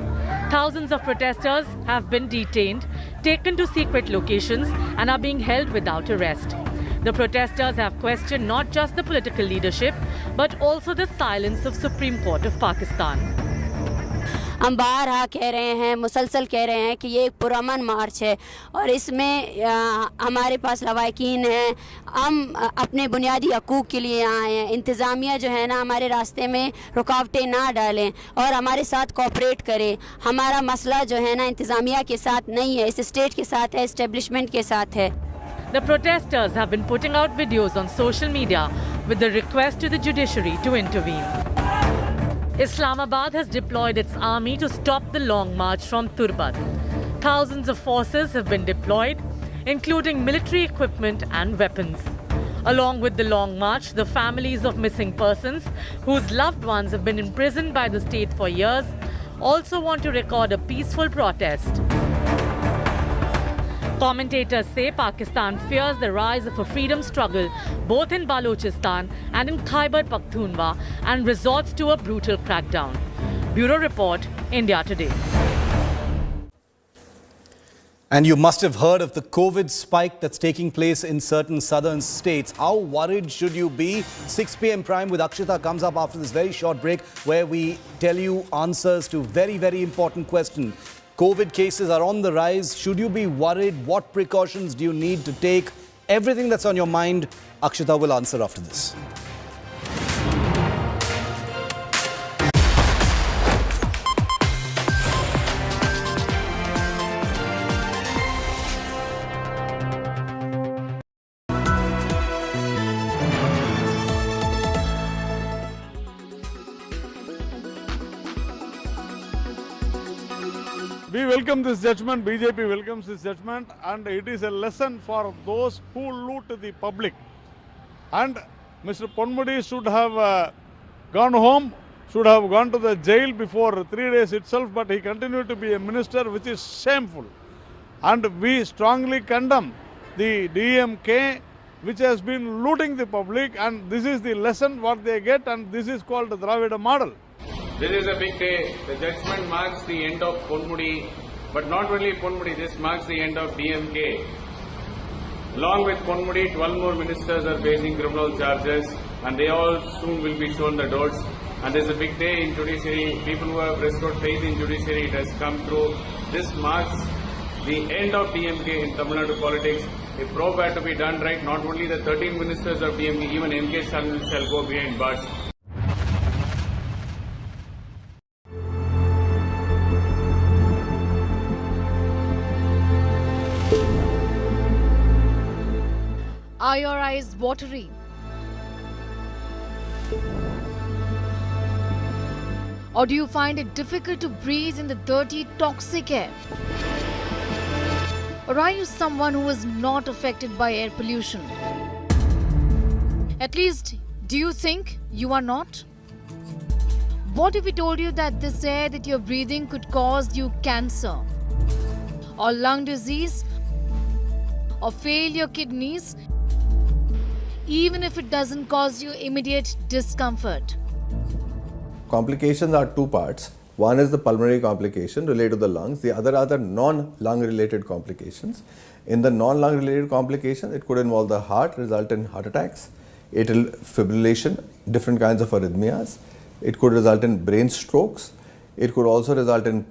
Speaker 4: Thousands of protesters have been detained, taken to secret locations, and are being held without arrest. The protesters have questioned not just the political leadership, but also the silence of Supreme Court of Pakistan.
Speaker 9: हम बारहा कह रहे हैं, मुसलसल कह रहे हैं कि ये एक पुरअमन मार्च है और इसमें हमारे पास लवाकिन हैं, हम अपने बुनियादी हकूक़ के लिए आए हैं. इंतज़ामिया जो है ना हमारे रास्ते में रुकावटें ना डालें और हमारे साथ कोऑपरेट करें. हमारा मसला जो है ना इंतज़ामिया के साथ नहीं है, इस स्टेट के साथ है, एस्टेब्लिशमेंट के साथ है.
Speaker 4: The protesters have been putting out videos on social media with the request to the judiciary to intervene. Islamabad has deployed its army to stop the long march from Turbat. Thousands of forces have been deployed, including military equipment and weapons. Along with the long march, the families of missing persons whose loved ones have been imprisoned by the state for years also want to record a peaceful protest. Commentators say Pakistan fears the rise of a freedom struggle both in Balochistan and in Khyber Pakhtunkhwa and resorts to a brutal crackdown. Bureau Report, India Today.
Speaker 2: And you must have heard of the COVID spike that's taking place in certain southern states. How worried should you be? 6 p.m. Prime with Akshita comes up after this very short break where we tell you answers to very, very important questions. COVID cases are on the rise. Should you be worried? What precautions do you need to take? Everything that's on your mind, Akshita will answer after this.
Speaker 24: We welcome this judgment, BJP welcomes this judgment, and it is a lesson for those who loot the public. And Mr. Ponmudi should have gone home, should have gone to the jail before 3 days itself, but he continued to be a minister, which is shameful. And we strongly condemn the DMK, which has been looting the public, and this is the lesson what they get, and this is called the Dravida model.
Speaker 25: This is a big day. The judgment marks the end of Ponmudi, but not only Ponmudi, this marks the end of DMK. Along with Ponmudi, 12 more ministers are facing criminal charges, and they all soon will be shown the doors. And this is a big day in judiciary. People who have restored faith in judiciary, it has come through. This marks the end of DMK in Tamil Nadu politics. A probe had to be done right. Not only the 13 ministers of DMK, even MK Stalin shall go behind bars.
Speaker 26: Are your eyes watery? Or do you find it difficult to breathe in the dirty, toxic air? Or are you someone who is not affected by air pollution? At least, do you think you are not? What if we told you that this air that you're breathing could cause you cancer, or lung disease, or fail your kidneys, even if it doesn't cause you immediate discomfort?
Speaker 5: Complications are two parts. One is the pulmonary complication related to the lungs. The other are the non-lung related complications. In the non-lung related complications, it could involve the heart, result in heart attacks, atrial fibrillation, different kinds of arrhythmias. It could result in brain strokes. It could also result in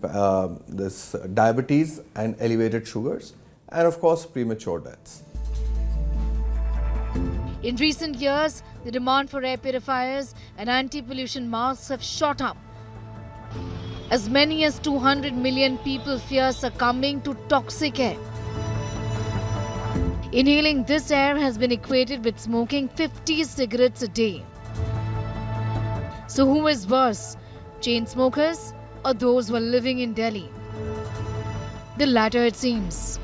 Speaker 5: this diabetes and elevated sugars, and of course premature deaths.
Speaker 26: In recent years, the demand for air purifiers and anti-pollution masks have shot up. As many as 200 million people fear succumbing to toxic air. Inhaling this air has been equated with smoking 50 cigarettes a day. So who is worse, chain smokers or those who are living in Delhi? The latter, it seems.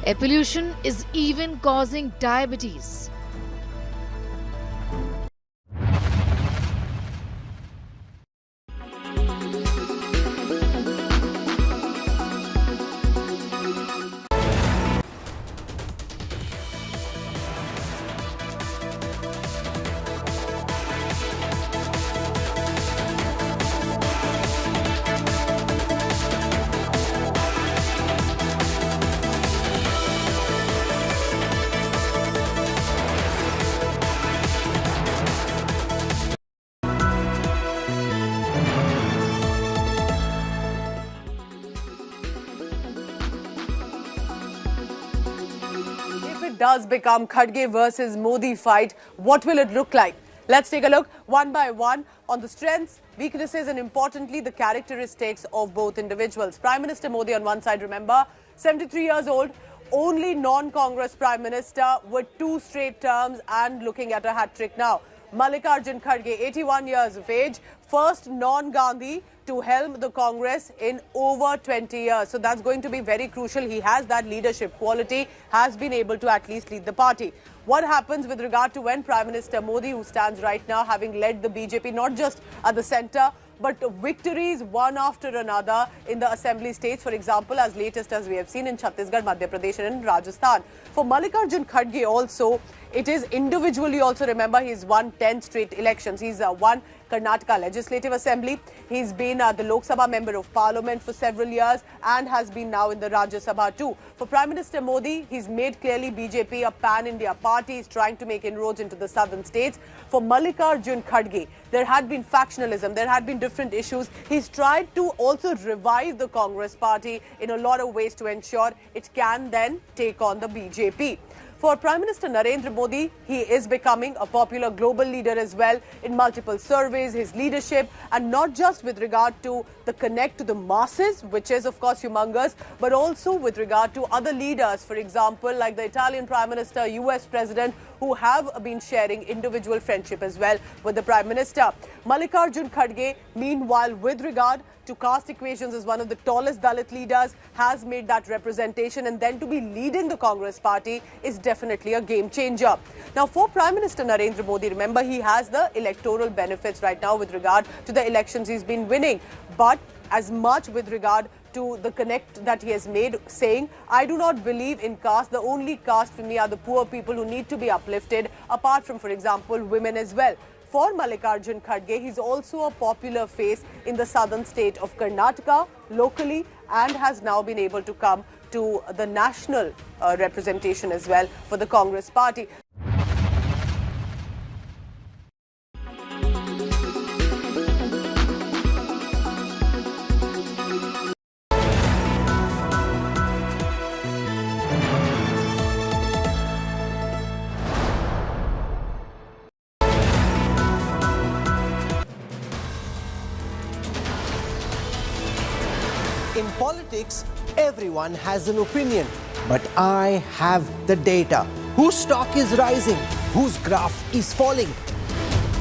Speaker 26: Air pollution is even causing diabetes.
Speaker 6: Does become Khadge versus Modi fight, what will it look like? Let's take a look one by one on the strengths, weaknesses and importantly the characteristics of both individuals. Prime Minister Modi on one side, remember, 73 years old, only non-Congress Prime Minister with 2 straight terms and looking at a hat-trick now. Mallikarjun Kharge, 81 years of age, first non-Gandhi to helm the Congress in over 20 years. So that's going to be very crucial. He has that leadership quality, has been able to at least lead the party. What happens with regard to when Prime Minister Modi, who stands right now having led the BJP not just at the centre, but victories one after another in the assembly states, for example, as latest as we have seen in Chhattisgarh, Madhya Pradesh and Rajasthan. For Mallikarjun Kharge also, it is individually also, remember, he's won 10 straight elections. He's won Karnataka Legislative Assembly. He's been the Lok Sabha Member of Parliament for several years and has been now in the Rajya Sabha too. For Prime Minister Modi, he's made clearly BJP a pan-India party. He's trying to make inroads into the southern states. For Mallikarjun Kharge, there had been factionalism, there had been different issues. He's tried to also revive the Congress party in a lot of ways to ensure it can then take on the BJP. For Prime Minister Narendra Modi, he is becoming a popular global leader as well in multiple surveys, his leadership, and not just with regard to the connect to the masses, which is of course humongous, but also with regard to other leaders, for example, like the Italian Prime Minister, US President, who have been sharing individual friendship as well with the Prime Minister. Mallikarjun Kharge, meanwhile, with regard to caste equations as one of the tallest Dalit leaders, has made that representation, and then to be leading the Congress party is definitely a game changer. Now, for Prime Minister Narendra Modi, remember, he has the electoral benefits right now with regard to the elections he's been winning, but as much with regard to the connect that he has made, saying, I do not believe in caste. The only caste for me are the poor people who need to be uplifted, apart from, for example, women as well. For Mallikarjun Kharge, he's also a popular face in the southern state of Karnataka locally and has now been able to come to the national representation as well for the Congress party.
Speaker 14: In politics, everyone has an opinion, but I have the data. Whose stock is rising? Whose graph is falling?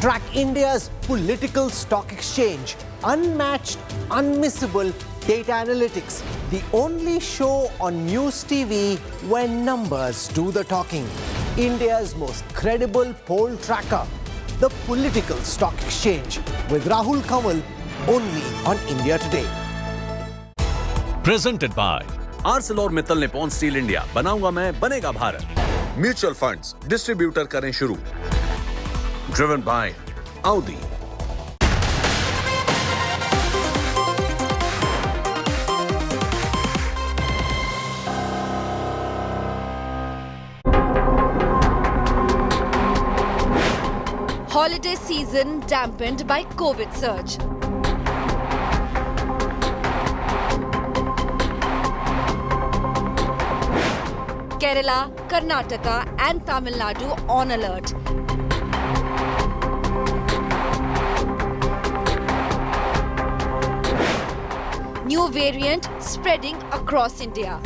Speaker 14: Track India's political stock exchange. Unmatched, unmissable data analytics. The only show on News TV where numbers do the talking.
Speaker 2: India's most credible poll tracker, the Political Stock Exchange, with Rahul Kanwal only on India Today.
Speaker 3: Presented by ArcelorMittal Nippon Steel India. बनाऊंगा मैं, बनेगा Bharat. Mutual funds distributor करें शुरू. Driven by Audi.
Speaker 10: Holiday season dampened by COVID surge. Kerala, Karnataka and Tamil Nadu on alert. New variant spreading across India.